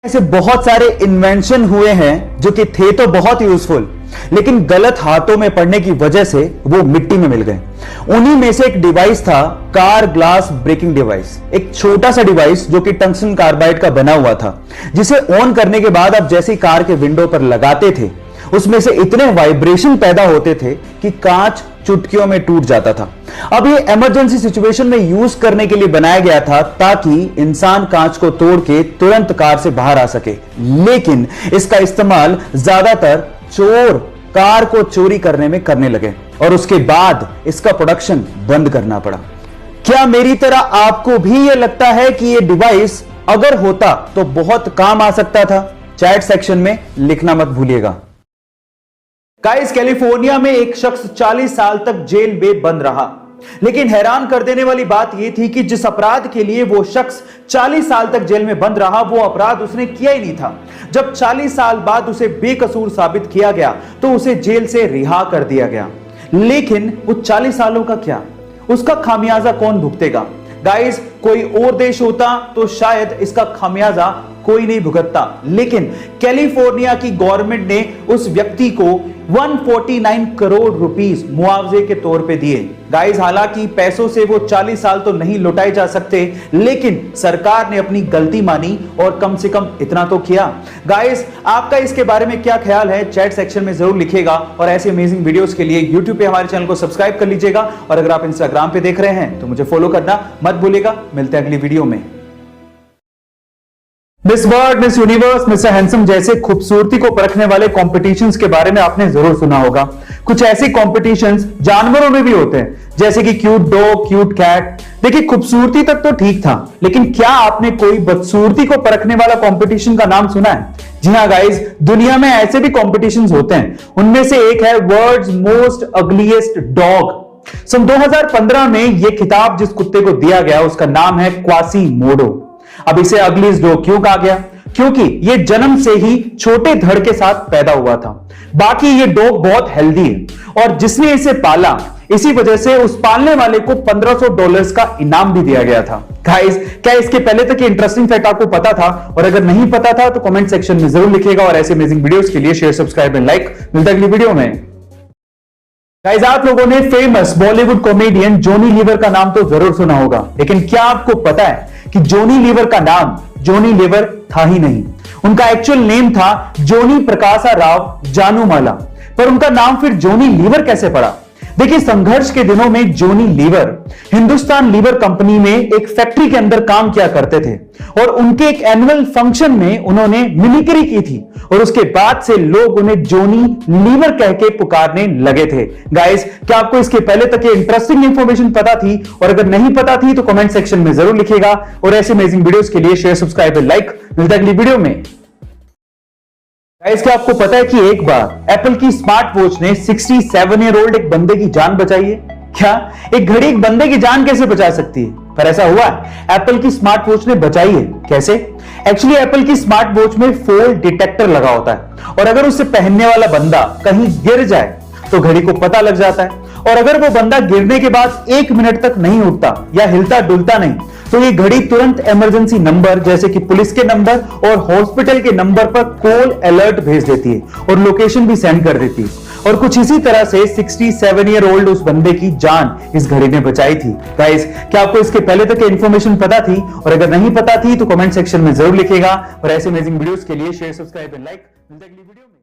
ऐसे बहुत सारे इन्वेंशन हुए हैं जो कि थे तो बहुत यूजफुल, लेकिन गलत हाथों में पड़ने की वजह से वो मिट्टी में मिल गए। उन्हीं में से एक डिवाइस था कार ग्लास ब्रेकिंग डिवाइस। एक छोटा सा डिवाइस जो कि टंगस्टन कार्बाइड का बना हुआ था, जिसे ऑन करने के बाद आप जैसे कार के विंडो पर लगाते थे, उसमें से इतने वाइब्रेशन पैदा होते थे कि कांच चुटकियों में टूट जाता था। अब ये इमरजेंसी सिचुएशन में यूज करने के लिए बनाया गया था ताकि इंसान कांच को तोड़ के तुरंत कार से बाहर आ सके, लेकिन इसका इस्तेमाल ज्यादातर चोर कार को चोरी करने में करने लगे और उसके बाद इसका प्रोडक्शन बंद करना पड़ा। क्या मेरी तरह आपको भी यह लगता है कि यह डिवाइस अगर होता तो बहुत काम आ सकता था? चैट सेक्शन में लिखना मत भूलिएगा। गाइस, कैलिफोर्निया में एक शख्स 40 साल तक जेल में बंद रहा, लेकिन हैरान कर देने वाली बात यह थी कि जिस अपराध के लिए वो शख्स 40 साल तक जेल में बंद रहा, वो अपराध उसने किया ही नहीं था। जब 40 साल बाद उसे बेकसूर साबित किया गया तो उसे जेल से रिहा कर दिया गया। लेकिन वो 40 सालों का क्या, उसका खामियाजा कौन भुगतेगा? गाइस, कोई और देश होता तो शायद इसका खामियाजा कोई नहीं भुगतता, लेकिन कैलिफोर्निया की गवर्नमेंट ने उस व्यक्ति को 149 करोड़ रुपीस मुआवजे के तौर पे दिए। गाइस, हालांकि पैसों से वो 40 साल तो नहीं लौटाए जा सकते, लेकिन सरकार ने अपनी गलती मानी और कम से कम इतना तो किया। गाइस, आपका इसके बारे में क्या ख्याल है? चैट सेक्शन में जरूर लिखिएगा और ऐसे अमेजिंग वीडियोस के लिए यूट्यूब पे हमारे चैनल को सब्सक्राइब कर लीजिएगा और अगर आप इंस्टाग्राम पे देख रहे हैं तो मुझे फॉलो करना मत भूलिएगा। मिलते हैं अगली वीडियो में। Miss world, miss universe, mister handsome जैसे खूबसूरती को परखने वाले कॉम्पिटिशन्स के बारे में आपने जरूर सुना होगा। कुछ ऐसे कॉम्पिटिशन्स जानवरों में भी होते हैं, जैसे कि क्यूट डॉग, क्यूट कैट। देखिए, खूबसूरती तक तो ठीक था, लेकिन क्या आपने कोई बदसूरती को परखने वाला कॉम्पिटिशन का नाम सुना है? जी हाँ गाइस, दुनिया में ऐसे भी कॉम्पिटिशन्स होते हैं। उनमें से एक है वर्ल्ड्स मोस्ट अगलीस्ट डॉग। सन 2015 में यह खिताब जिस कुत्ते को दिया गया उसका नाम है क्वासीमोडो। अब इसे अगलीस्ट डॉग क्यों कहा गया? क्योंकि ये जन्म से ही छोटे धड़ के साथ पैदा हुआ था। बाकी ये डॉग बहुत हेल्दी है और जिसने इसे पाला, इसी वजह से उस पालने वाले को $1500 का इनाम भी दिया गया था। गाइस, क्या इसके पहले तक ये इंटरेस्टिंग फैक्ट आपको पता था? और अगर नहीं पता था तो कमेंट सेक्शन में जरूर लिखिएगा और ऐसे अमेजिंग वीडियोस के लिए शेयर, सब्सक्राइब एंड लाइक। मिलता है अगली वीडियो में। गाइस, आप लोगों ने famous Bollywood comedian Johnny Lever का नाम तो जरूर सुना होगा, लेकिन क्या आपको पता है कि जॉनी लीवर का नाम जॉनी लीवर था ही नहीं। उनका एक्चुअल नेम था जॉनी प्रकाशा राव जानूमाला, पर उनका नाम फिर जॉनी लीवर कैसे पड़ा? देखिए, संघर्ष के दिनों में जॉनी लीवर हिंदुस्तान लीवर कंपनी में एक फैक्ट्री के अंदर काम किया करते थे और उनके एक एनुअल फंक्शन में उन्होंने मिमिक्री की थी और उसके बाद से लोग उन्हें जॉनी लीवर कह के पुकारने लगे थे। गाइस, क्या आपको इसके पहले तक ये इंटरेस्टिंग इंफॉर्मेशन पता थी? और अगर नहीं पता थी तो कमेंट सेक्शन में जरूर लिखिएगा और ऐसे अमेजिंग वीडियोस के लिए शेयर, सब्सक्राइब एंड लाइक। मिलता है अगली वीडियो में। गाइस, क्या आपको पता है कि एक बार एप्पल की स्मार्ट वॉच ने 67 ईयर ओल्ड एक बंदे की जान बचाई है? क्या एक घड़ी एक बंदे की जान कैसे बचा सकती है? पर ऐसा हुआ है, एप्पल की स्मार्ट वॉच ने बचाई है। कैसे? एक्चुअली एप्पल की स्मार्ट वॉच में फॉल डिटेक्टर लगा होता है और अगर उसे पहनने वाला बंदा कहीं गिर जाए तो घड़ी को पता लग जाता है, और अगर वो बंदा गिरने के बाद 1 मिनट तक नहीं उठता या हिलता डुलता नहीं तो ये घड़ी तुरंत इमरजेंसी नंबर जैसे कि पुलिस के नंबर और हॉस्पिटल के नंबर पर कॉल अलर्ट भेज देती है और लोकेशन भी सेंड कर देती है। और कुछ इसी तरह से 67 ईयर ओल्ड उस बंदे की जान इस घड़ी ने बचाई थी। गाइस, क्या आपको इसके पहले तक इन्फॉर्मेशन पता थी? और अगर नहीं पता थी तो कमेंट सेक्शन में जरूर लिखिएगा और ऐसे अमेजिंग वीडियोस के लिए शेयर, सब्सक्राइब एंड लाइक। मिलते हैं अगली वीडियो में।